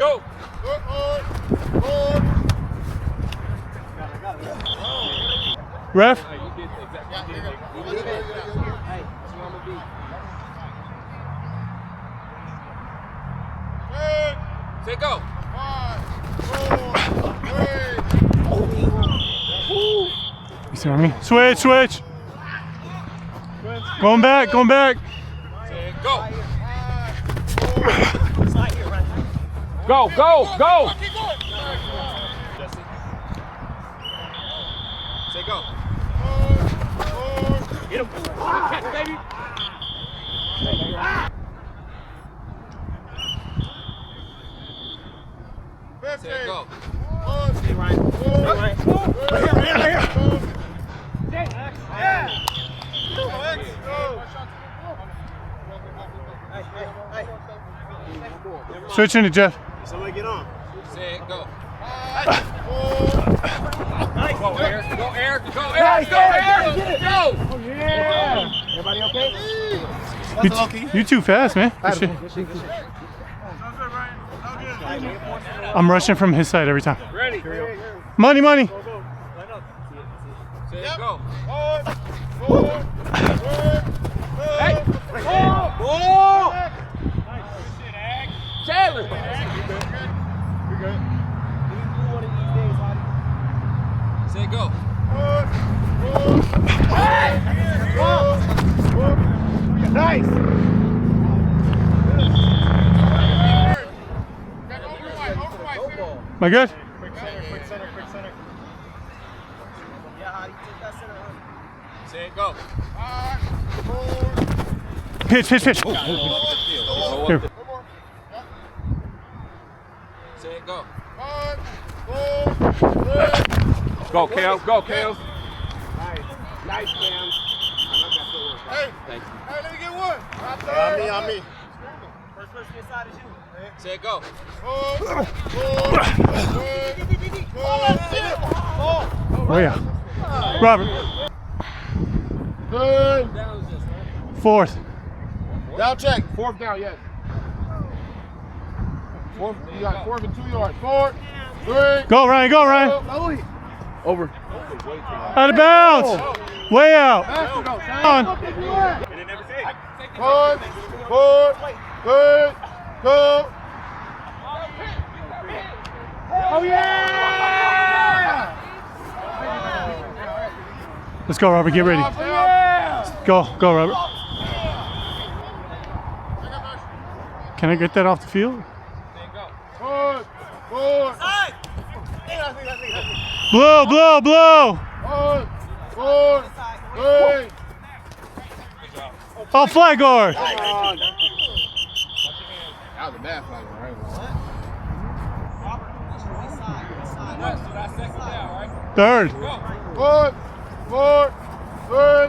Go. Ref. Say go. You see what I mean? Switch, switch. Going back, going back. Say go. Go, go, go. Say go. Get him. Catch, baby. Say go. Stay right. Stay right. Switch into Jeff. Somebody get on. Say it, go. Go, Air. Go, Air. Go, Air. Go, Air. Go. Oh, yeah. Everybody okay? You too fast, man. Good shit. I'm rushing from his side every time. Ready. Money, money. Say it, go. Hey. Oh. Chandler. Say go. Nice. Am I good? Quick center. Yeah, you take that center. Say it, go. Pitch. Here. Say it, go. Go, KO. Go, KO. Nice, Cam. Thank you. Hey, let me get one. On me. First person inside is you. Say it, go. Oh yeah. Robert. Good. Fourth. Down check. Fourth down, yes. Fourth, you got 4th and 2 yards. 4, 3. Go, Ryan. Go, Ryan. Over. Out of bounds. Way out. On. 1, 4, 3, 2. Oh yeah! Let's go, Robert. Get ready. Go, Robert. Can I get that off the field? Good. Good. Blow. Good. Good. Good. Oh, flag guard. That was a bad flag, right? Third. Good. 4, 3.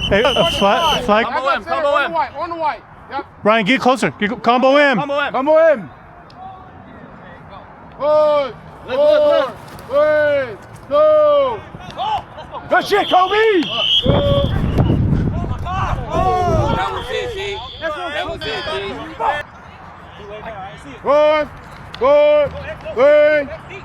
Hey, a flag. Combo M. On the white. Yep. Ryan, get closer. Combo M. Combo M. Good. 4, 3, 2. Good shit, Kobe. That was it, G. That was it, G. 1, 4, 3,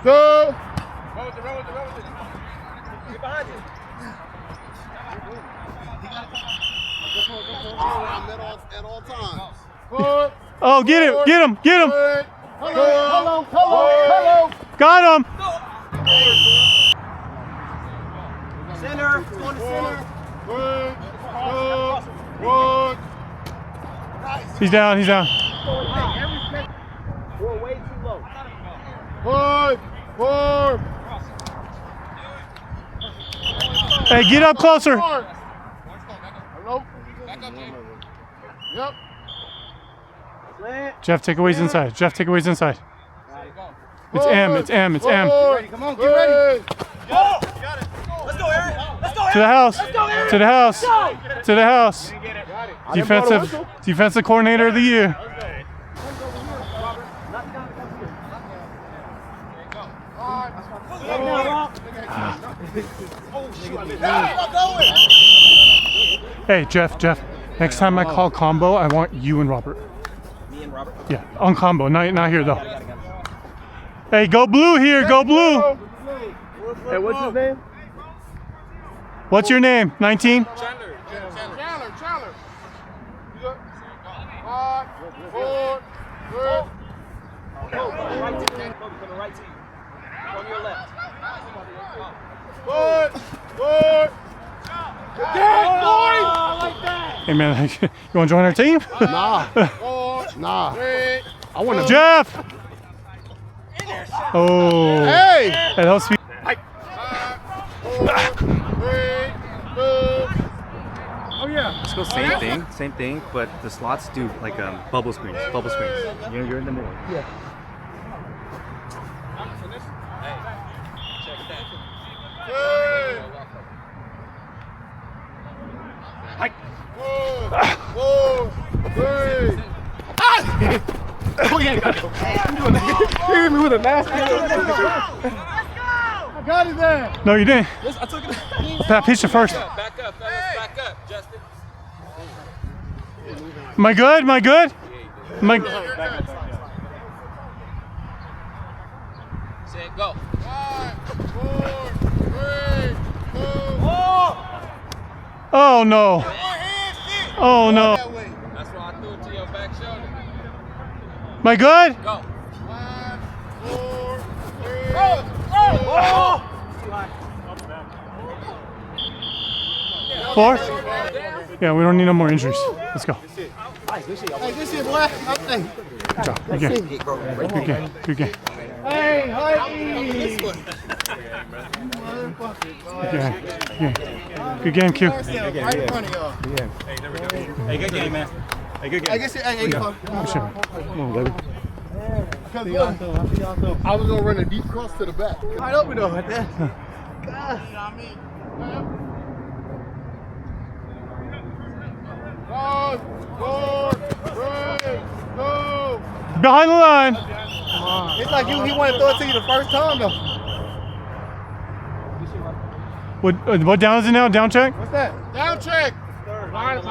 2. Get behind you. At all times. Oh, get him. Hello. Got him. Center. Going to center. 3, 2, 1. He's down. We're way too low. 5, 4. Hey, get up closer. Hello. Yep. Jeff, takeaways inside. It's M. Ready, come on, get ready. Let's go, Aaron. To the house. Defensive coordinator of the year. Hey, Jeff. Next time I call combo, I want you and Robert. Me Yeah, on combo, not here though. Hey, go blue here, go blue. Hey, what's his name? What's your name? 19? Chandler. Chandler. You good? 5, 4, 3. Right to the right to you. On your left. Good. Hey man, you want to join our team? Nah. 3. I want to. Jeff! Oh. Hey. That helps me. 5, 4, 3, 2. Oh yeah. Let's go same thing, but the slots do like bubble screens. You're in the middle. Yeah. Hike. 4, 3. Oh yeah. You hit me with a nasty. I got it there. No, you didn't. I took it. Pat, pitch it first. Back up, fellas. Back up, Justin. Am I good? Am I good? Am I... Set, go. 5, 4, 3, 2. Oh no. Oh no. That's why I threw it to your back shoulder. Am I good? Go. 5, 4, 3. 4? Yeah, we don't need no more injuries. Let's go. Hey, this is boy. Hey. Good job. Good game. Good game. Good game. Hey, hey. Good game, Q. Right in front of y'all. Hey, good game, man. Hey, good game. I guess hey, Good shit. Come on, baby. I was gonna run a deep cross to the back. I hope we don't hit that. God. 5, 4, 3, 2. Behind the line. It's like he wanted to throw it to you the first time though. What down is it now? Down check? What's that? Down check. Line.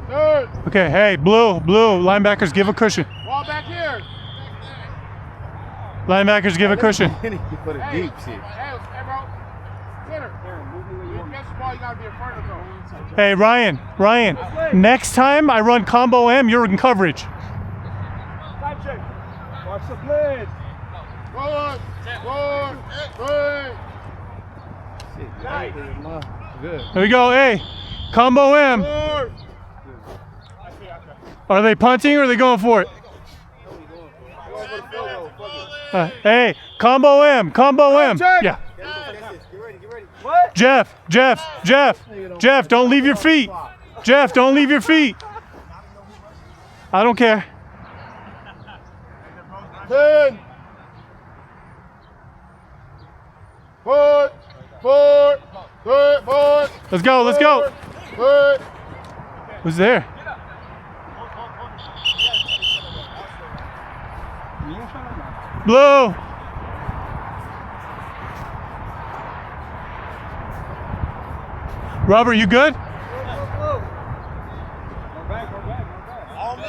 Third. Okay, hey, blue. Linebackers, give a cushion. Ball back here. Linebackers, give a cushion. You put it deep, shit. Hey, bro. Center. You catch the ball, you gotta be in front of the goal. Hey, Ryan. Next time I run combo M, you're in coverage. Watch the blitz. 1, 4, 3. Good. There we go. Hey, combo M. 4. Are they punting or are they going for it? Hey, combo M. check. Yeah. Jeff, don't leave your feet. Jeff, don't leave your feet. I don't care. 10. 4, 3, 4. Let's go. 3. Who's there? Blue. Robert, you good? On me.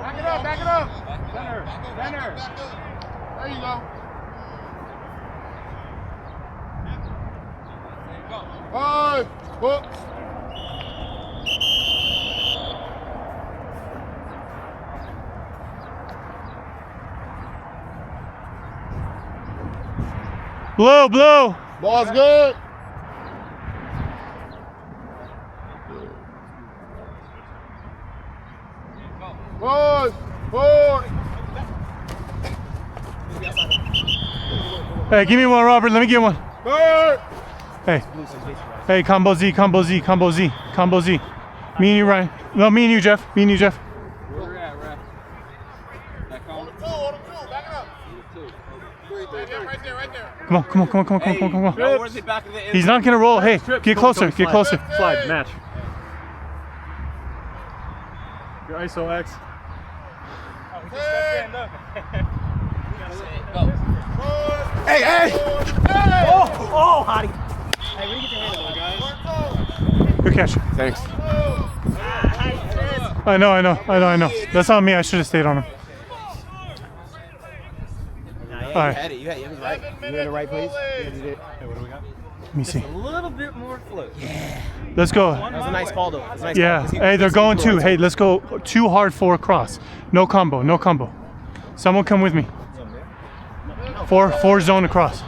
Back it up. Center. There you go. 5, 4. Blue. Ball's good. One, 4. Hey, give me one, Robert. Let me get one. Third. Hey, combo Z. Me and you, Ryan. No, me and you, Jeff. Where we at, Ref? Back on. On the two. Back it up. Right there. Come on. No, where's the back of the He's not gonna roll. Hey, get closer. Slide, match. Your ISO X. Go. Hey. Oh, Hottie. Hey, where do you get your hand on, guys? Good catch. Thanks. Nice. I know. That's on me. I should have stayed on him. Nah, All right. You had it. You was right. You were in the right place. You did it. Let me see. A little bit more float. Let's go. That was a nice call, though. It was a nice Yeah. call, 'cause he- Hey, they're going two. Hey, let's go too hard for a cross. No combo. No combo. Someone come with me. Four zone across.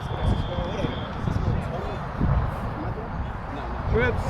Trips.